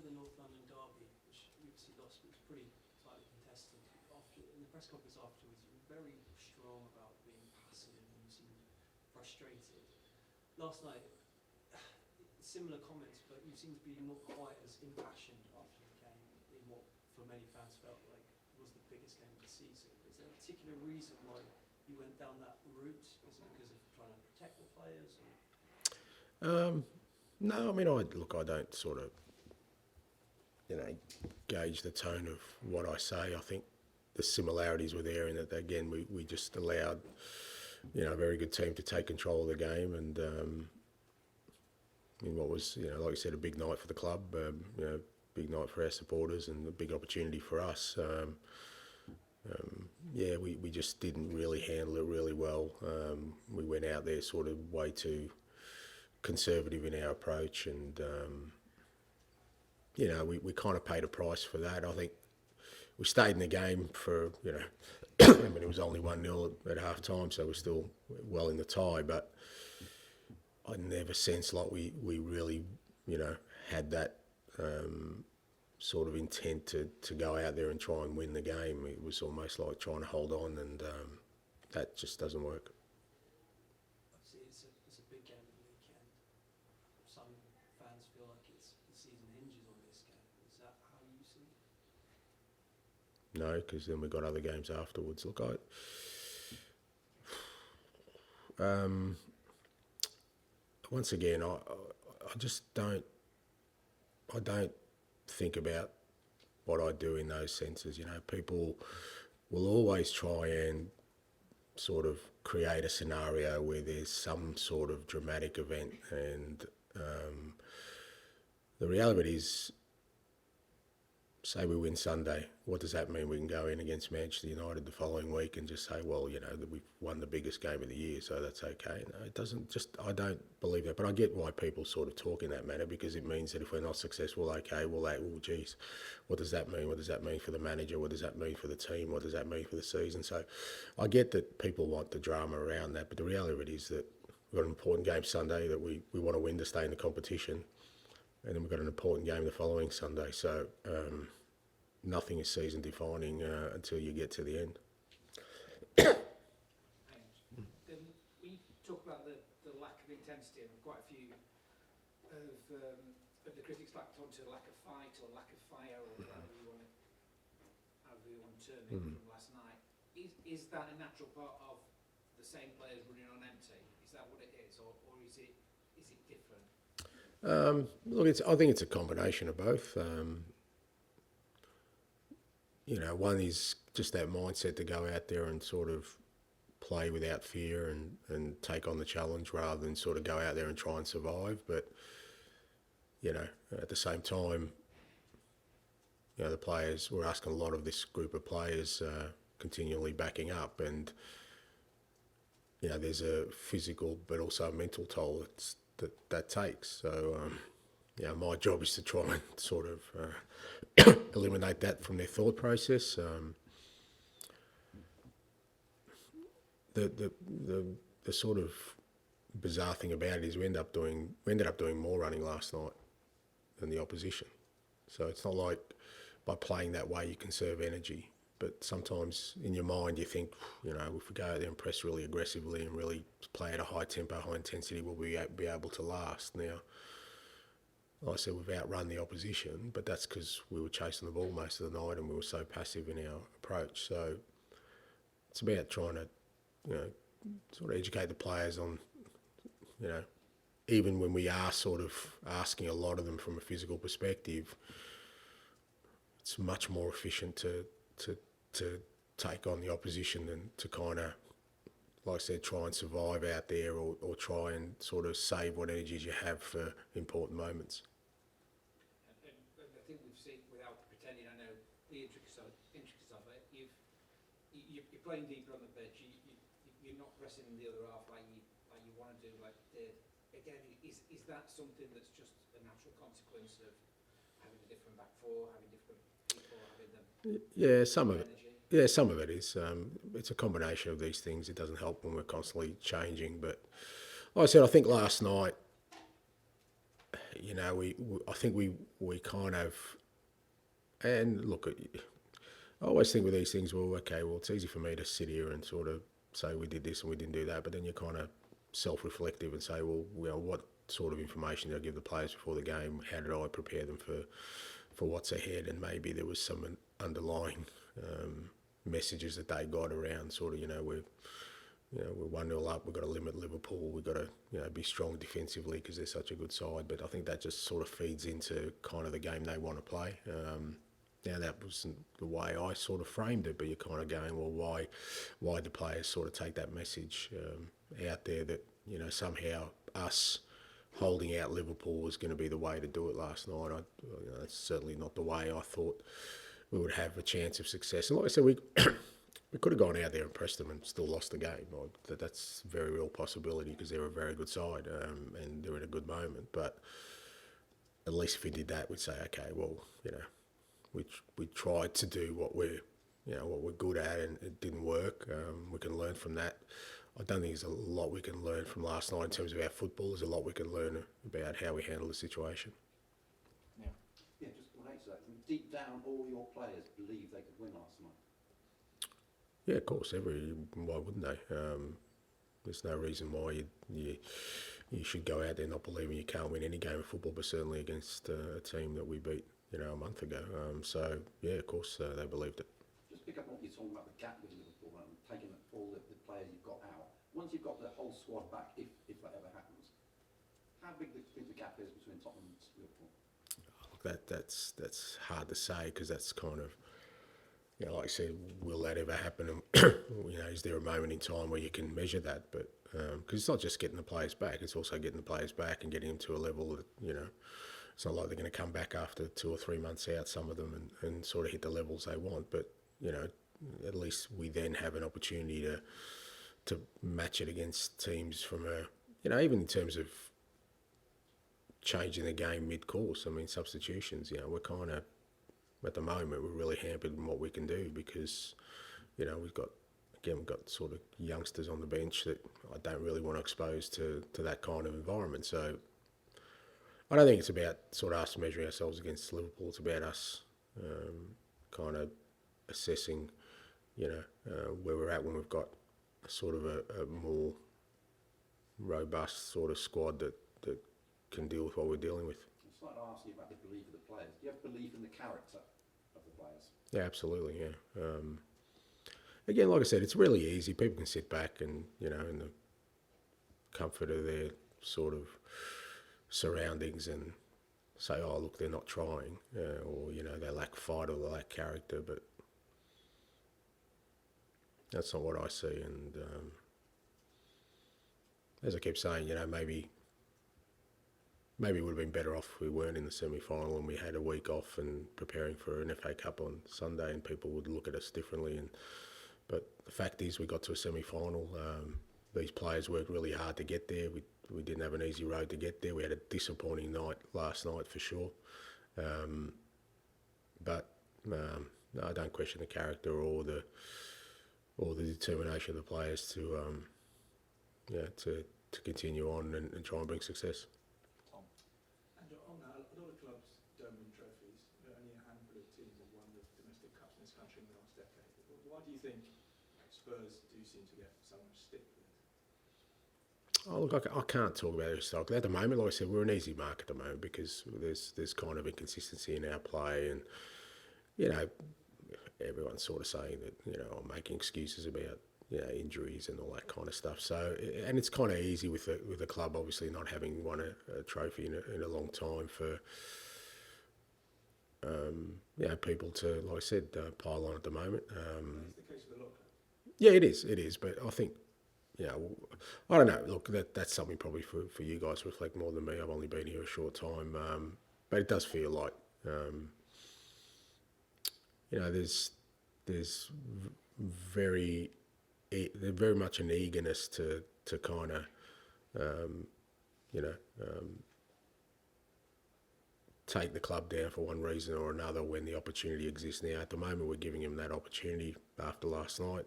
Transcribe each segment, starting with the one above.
the North London derby, which you obviously lost, but was pretty tightly contested. In the press conference afterwards, you were very strong about being passive and you seemed frustrated. Last night, similar comments, but you seem to be not quite as impassioned after the game in what, for many fans, felt like was the biggest game of the season. Is there a particular reason why you went down that route? Is it because of trying to protect the players? No, I mean, I don't sort of, gauge the tone of what I say. I think the similarities were there in that, again, we just allowed, a very good team to take control of the game, and in what was, like you said, a big night for the club, big night for our supporters, and a big opportunity for us. We just didn't really handle it really well. We went out there sort of way too conservative in our approach, and we kind of paid a price for that. I think we stayed in the game for, I mean, it was only 1-0 at half time, so we're still well in the tie, but I never sensed like we really, had that sort of intent to go out there and try and win the game. It was almost like trying to hold on, and that just doesn't work. Obviously, it's a big game at the weekend. Some fans feel like the season hinges on this game. Is that how you see it? No, because then we've got other games afterwards. Look, once again, I just don't think about what I do in those senses. People will always try and sort of create a scenario where there's some sort of dramatic event, and the reality is, say we win Sunday, what does that mean? We can go in against Manchester United the following week and just say, well, that we've won the biggest game of the year, so that's okay. No, it doesn't. I don't believe that, but I get why people sort of talk in that manner, because it means that if we're not successful, okay, geez, what does that mean? What does that mean for the manager? What does that mean for the team? What does that mean for the season? So I get that people want the drama around that, but the reality is that we've got an important game Sunday that we want to win to stay in the competition, and then we've got an important game the following Sunday. So nothing is season defining until you get to the end. We talk about the lack of intensity, and quite a few of the critics like to talk to lack of fight or lack of fire, or however you want to term it, from last night. Is that a natural part of the same players running on empty? Is that what it is, or is it different? Look, I think it's a combination of both. One is just that mindset to go out there and sort of play without fear and take on the challenge rather than sort of go out there and try and survive. But, at the same time, the players, we're asking a lot of this group of players continually backing up, and, there's a physical but also a mental toll that takes. So, my job is to try and sort of eliminate that from their thought process. The sort of bizarre thing about it is we ended up doing more running last night than the opposition. So it's not like by playing that way you conserve energy. But sometimes in your mind you think, if we go out there and press really aggressively and really play at a high tempo, high intensity, will we be able to last? Now, like I said, we've outrun the opposition, but that's because we were chasing the ball most of the night and we were so passive in our approach. So it's about trying to, sort of educate the players on, even when we are sort of asking a lot of them from a physical perspective, it's much more efficient to take on the opposition than to kind of, like I said, try and survive out there or try and sort of save what energies you have for important moments. And I think we've seen, without pretending I know the intricacies of it, you're playing deeper on the pitch. You're not pressing the other half like you want to do, like you did. Again, is that something that's just a natural consequence of having a different back four, having different people, having them? Yeah, some of it. Yeah, some of it is. It's a combination of these things. It doesn't help when we're constantly changing. But like I said, I think last night, you know, I think we kind of, and look, I always think with these things, well, okay, well, it's easy for me to sit here and sort of say we did this and we didn't do that, but then you're kind of self-reflective and say, well, what sort of information did I give the players before the game? How did I prepare them for what's ahead? And maybe there was some underlying messages that they got around sort of, we're 1-0 up, we've got to limit Liverpool, we've got to be strong defensively because they're such a good side. But I think that just sort of feeds into kind of the game they want to play. Now that wasn't the way I sort of framed it, but you're kind of going, well, why do players sort of take that message out there that somehow us holding out Liverpool was going to be the way to do it last night? That's certainly not the way I thought we would have a chance of success. And like I said, we could have gone out there and pressed them and still lost the game. That's a very real possibility because they're a very good side and they're in a good moment. But at least if we did that, we'd say, okay, well, we tried to do what we're good at, and it didn't work. We can learn from that. I don't think there's a lot we can learn from last night in terms of our football. There's a lot we can learn about how we handle the situation. Yeah, just related to that. Deep down, all your players believe they could win last night. Yeah, of course. Why wouldn't they? There's no reason why you should go out there not believing you can't win any game of football, but certainly against a team that we beat a month ago. So yeah, of course they believed it. Just pick up on what you're talking about, the gap with Liverpool and taking all the players you've got out. Once you've got the whole squad back, if that ever happens, how big do you think the gap is between Tottenham and Liverpool? That's hard to say because that's kind of, like I said, will that ever happen? And is there a moment in time where you can measure that? But because it's not just getting the players back, it's also getting the players back and getting them to a level that it's not like they're going to come back after 2 or 3 months out, some of them, and sort of hit the levels they want. But at least we then have an opportunity to match it against teams from even in terms of changing the game mid-course. I mean, substitutions, we're kind of, at the moment, we're really hampered in what we can do because, we've got sort of youngsters on the bench that I don't really want to expose to that kind of environment. So I don't think it's about sort of us measuring ourselves against Liverpool. It's about us kind of assessing, where we're at when we've got sort of a more robust sort of squad that can deal with what we're dealing with. It's like asking you about the belief of the players. Do you have belief in the character of the players? Yeah, absolutely, yeah. Again, like I said, it's really easy. People can sit back and, in the comfort of their sort of surroundings and say, oh, look, they're not trying, or, they lack fight or they lack character, but that's not what I see. And as I keep saying, maybe it would have been better off if we weren't in the semi-final and we had a week off and preparing for an FA Cup on Sunday, and people would look at us differently. But the fact is, we got to a semi-final. These players worked really hard to get there. We didn't have an easy road to get there. We had a disappointing night last night for sure. But no, I don't question the character or the determination of the players to continue on and try and bring success. And on that, a lot of clubs don't win trophies. Only a handful of teams have won the domestic cups in this country in the last decade. Why do you think Spurs do seem to get so much stick for this? Oh, look, I can't talk about it historically. At the moment, like I said, we're an easy mark at the moment because there's kind of inconsistency in our play, and everyone's sort of saying that I'm making excuses about injuries and all that kind of stuff. So, and it's kind of easy with the club obviously not having won a trophy in a long time for people to, like I said, pile on at the moment. That's the case with a lot of clubs. Yeah, it is. But I think, I don't know. Look, that's something probably for you guys to reflect more than me. I've only been here a short time, but it does feel like there's very much an eagerness to kind of take the club down for one reason or another when the opportunity exists. Now, at the moment, we're giving them that opportunity after last night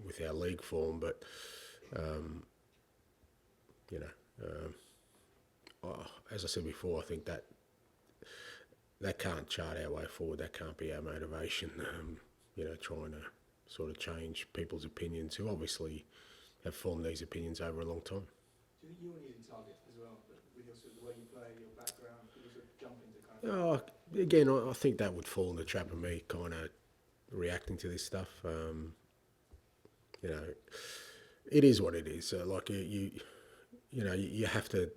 with our league form, but as I said before, I think that can't chart our way forward. That can't be our motivation. Trying to sort of change people's opinions who obviously have formed these opinions over a long time. Do you think you're an easy target as well, but with your sort of the way you play, your background, could you sort of jump into kind of... Again, I think that would fall in the trap of me kind of reacting to this stuff. It is what it is. You have to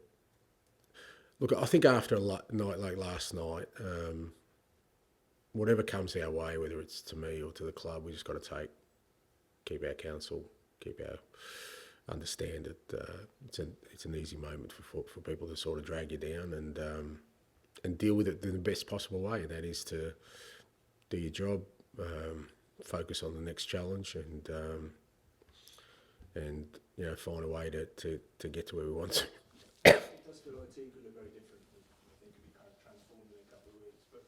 look. I think after a night like last night, whatever comes our way, whether it's to me or to the club, we just got to keep our counsel, understand that it's an easy moment for people to sort of drag you down and deal with it in the best possible way. And that is to do your job, focus on the next challenge, and find a way to get to where we want to. It does feel like the team could look very different. I think it could be kind of transformed in a couple of weeks. But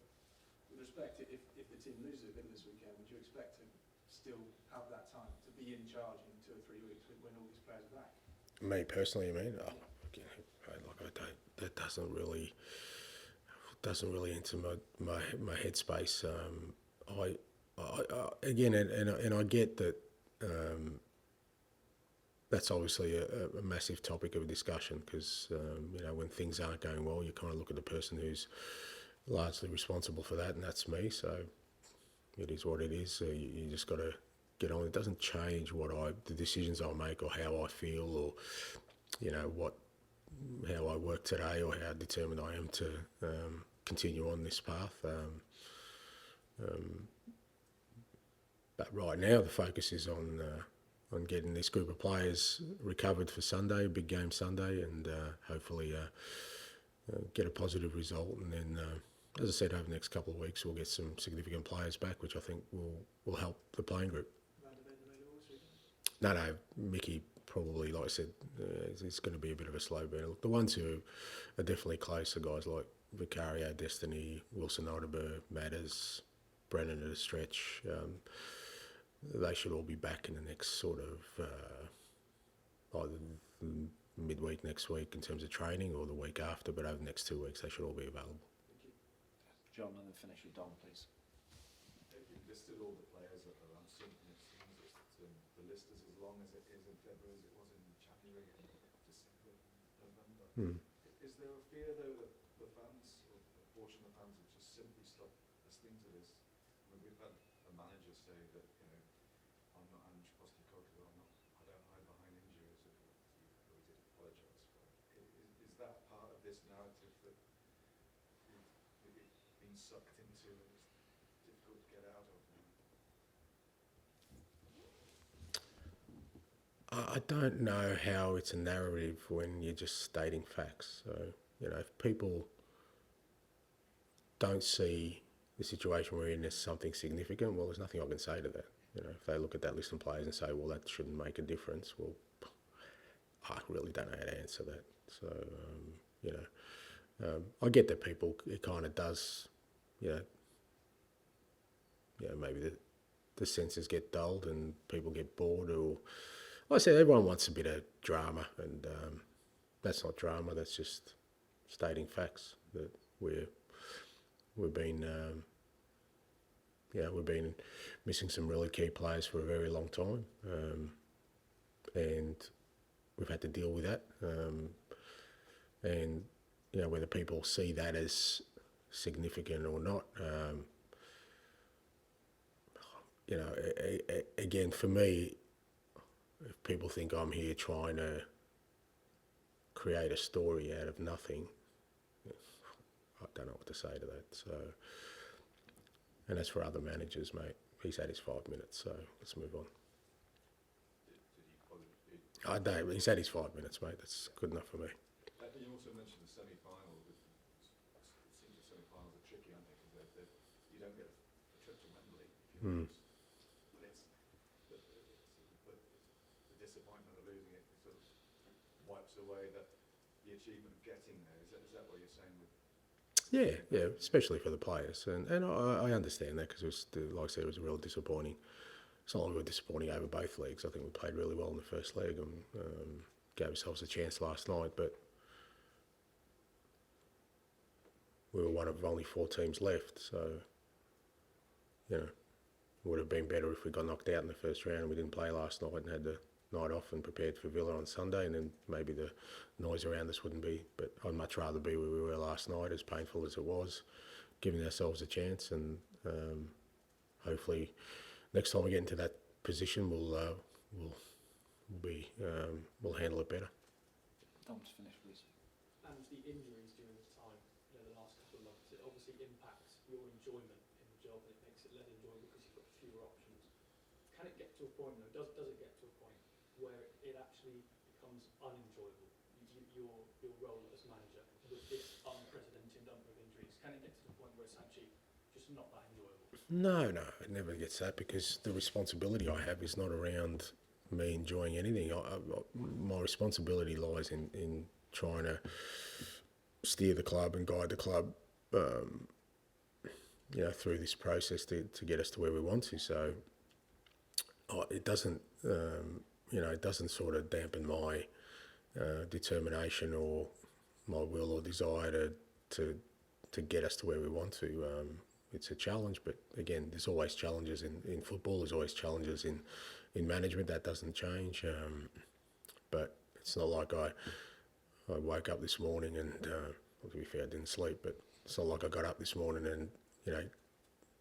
with respect, if the team loses a bit this weekend, would you expect to still have that time to be in charge in 2 or 3 weeks when all these players are back? Me personally, I mean, that doesn't really enter my headspace. I get that. That's obviously a massive topic of discussion because, when things aren't going well, you kind of look at the person who's largely responsible for that, and that's me. So it is what it is. You just got to get on. It doesn't change the decisions I make or how I feel or, how I work today or how determined I am to continue on this path. But right now the focus is on getting this group of players recovered for Sunday, big game Sunday, and hopefully get a positive result. And then, as I said, over the next couple of weeks, we'll get some significant players back, which I think will help the playing group. No, Mickey probably, like I said, it's going to be a bit of a slow burn. The ones who are definitely close are guys like Vicario, Destiny, Wilson Odeberg, Matters, Brennan at a stretch. They should all be back in the next sort of either midweek next week in terms of training or the week after, but over the next 2 weeks they should all be available. John, and then finish with Don, please. You've listed all the players that are absent, and it seems that the list is as long as it is in February as it was in January, December, November. Is there a fear, though, that the fans, or a portion of the fans, will just simply stop listening to this? I mean, we've had a manager say that, I'm not ANGE Postecoglou, I don't hide behind injuries, or he did apologise for it. Is that part of this narrative that we've been sucked into and it's difficult to get out of now? I don't know how it's a narrative when you're just stating facts. So, if people don't see the situation we're in as something significant, well, there's nothing I can say to that. If they look at that list of players and say, well, that shouldn't make a difference, well, I really don't know how to answer that. So, I get that people, it kind of does, maybe the senses get dulled and people get bored, or, like I said, everyone wants a bit of drama, and that's not drama, that's just stating facts that we've been missing some really key players for a very long time, and we've had to deal with that. And whether people see that as significant or not, again, for me, if people think I'm here trying to create a story out of nothing, I don't know what to say to that. So. And as for other managers, mate, he's had his 5 minutes, so let's move on. He's had his 5 minutes, mate. That's good enough for me. You also mentioned the semi-final. It seems the semi-finals are tricky, aren't they? Because you don't get a trip to Wembley if you lose. But the disappointment of losing it sort of wipes away the achievement of getting there. Is that what you're saying? Yeah, especially for the players, and I understand that because like I said, it was a real disappointing. It's not like we were disappointing over both leagues. I think we played really well in the first leg and gave ourselves a chance last night. But we were one of only 4 teams left. So, you know, it would have been better if we got knocked out in the first round and we didn't play last night and had the night off and prepared for Villa on Sunday, and then maybe the noise around us wouldn't be. But I'd much rather be where we were last night, as painful as it was, giving ourselves a chance, and hopefully next time we get into that position, we'll handle it better. Dom, to finish, please. And the injuries during this time, you know, the last couple of months, it obviously impacts your enjoyment in the job, and it makes it less enjoyable because you've got fewer options. Can it get to a point, though, does it get to a point where it actually becomes unenjoyable, your role as manager, with this unprecedented number of injuries? Can it get to the point where it's actually just not that enjoyable? No, it never gets that, because the responsibility I have is not around me enjoying anything. My responsibility lies in trying to steer the club and guide the club, you know, through this process to get us to where we want to. So it doesn't, you know, it doesn't sort of dampen my determination or my will or desire to get us to where we want to. It's a challenge, but again, there's always challenges in football. There's always challenges in management. That doesn't change. But it's not like I woke up this morning and, well, to be fair, I didn't sleep, but it's not like I got up this morning and, you know,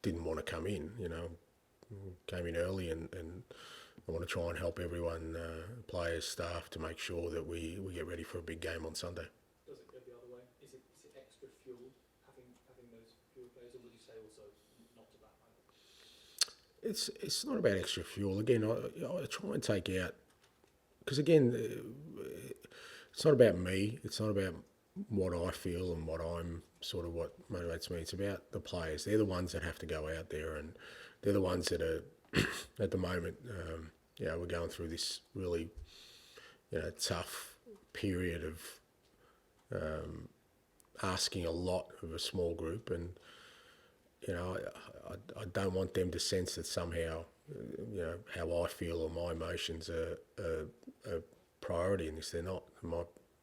didn't want to come in. You know, came in early and I want to try and help everyone, players, staff, to make sure that we get ready for a big game on Sunday. Does it go the other way? Is it extra fuel having those fewer players, or would you say also not to that either? It's not about extra fuel. Again, I try and take out, because again, it's not about me. It's not about what I feel and what motivates me. It's about the players. They're the ones that have to go out there, and they're the ones that are at the moment. You know, we're going through this really, you know, tough period of asking a lot of a small group, and you know, I don't want them to sense that somehow, you know, how I feel or my emotions are a priority in this. They're not.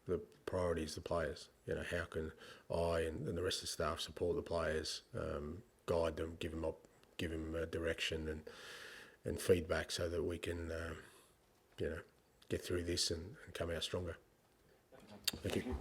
The priority is the players. You know, how can I and the rest of the staff support the players, guide them, give them direction and feedback, so that we can, you know, get through this and come out stronger. Thank you.